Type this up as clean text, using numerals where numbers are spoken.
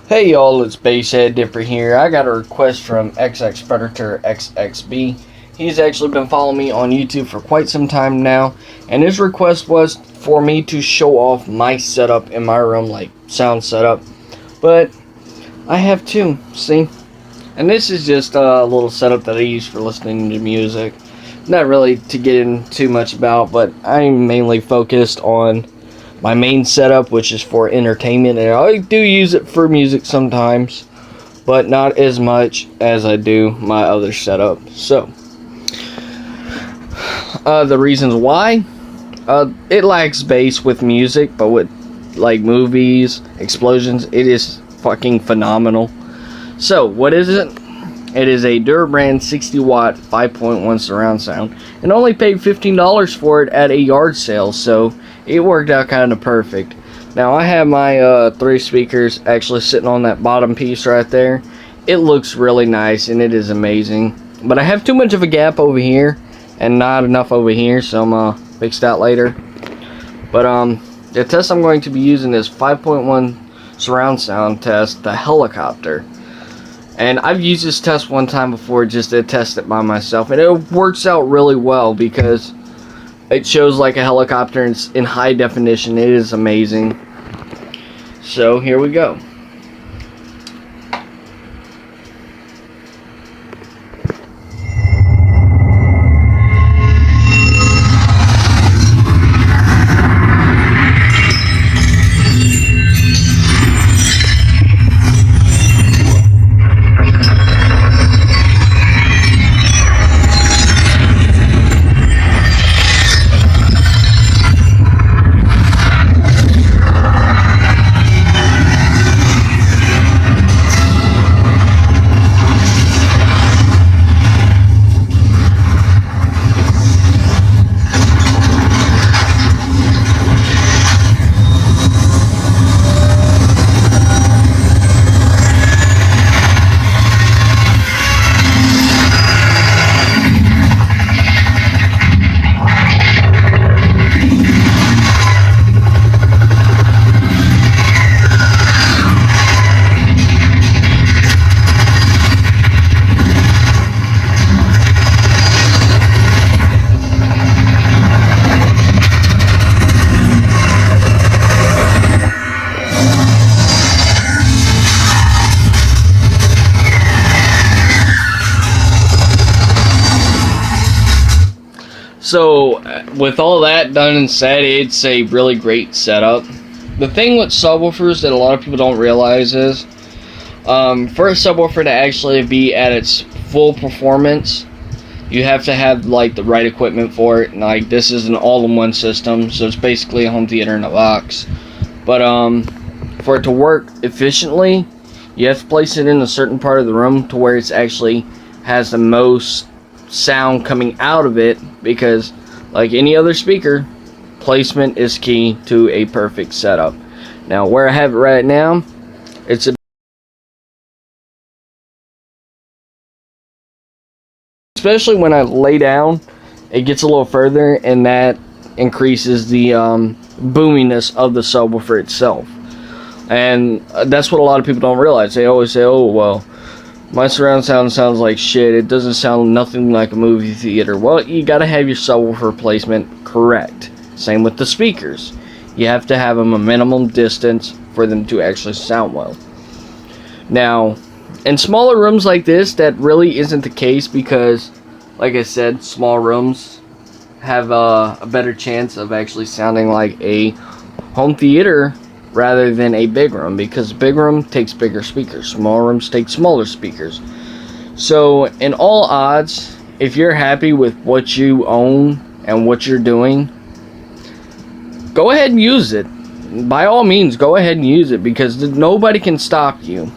Hey y'all, it's Basshead Dipper here. I got a request from XX Predator XXB. He's actually been following me on YouTube for quite some time now, and his request was for me to show off my setup in my room, like sound setup. But I have two, see? And this is just a little setup that I use for listening to music. Not really to get in too much about, but I'm mainly focused on my main setup, which is for entertainment, and I do use it for music sometimes, but not as much as I do my other setup. So the reasons why, it lacks bass with music, but with like movies, explosions, it is fucking phenomenal. So what is it? It is a Durbrand 60 watt 5.1 surround sound, and only paid $15 for it at a yard sale, so it worked out kind of perfect. Now I have my three speakers actually sitting on that bottom piece right there. It looks really nice and it is amazing, but I have too much of a gap over here and not enough over here, so I'm gonna fix that later. But the test I'm going to be using is 5.1 surround sound test, the helicopter. And I've used this test one time before just to test it by myself, and it works out really well because it shows like a helicopter in high definition. It is amazing. So here we go. So, with all that done and said, it's a really great setup. The thing with subwoofers that a lot of people don't realize is, for a subwoofer to actually be at its full performance, you have to have like the right equipment for it. Like, this is an all-in-one system, so it's basically a home theater in a box. But for it to work efficiently, you have to place it in a certain part of the room to where it's actually has the most sound coming out of it, because like any other speaker, placement is key to a perfect setup. Now where I have it right now, it's especially when I lay down, it gets a little further, and that increases the boominess of the subwoofer itself. And that's what a lot of people don't realize. They always say, oh well, my surround sound sounds like shit, it doesn't sound nothing like a movie theater. Well, you gotta have your subwoofer placement correct. Same with the speakers. You have to have them a minimum distance for them to actually sound well. Now, in smaller rooms like this, that really isn't the case because, like I said, small rooms have a better chance of actually sounding like a home theater rather than a big room, because big room takes bigger speakers, small rooms take smaller speakers. So in all odds, if you're happy with what you own and what you're doing, go ahead and use it. By all means, go ahead and use it, because nobody can stop you.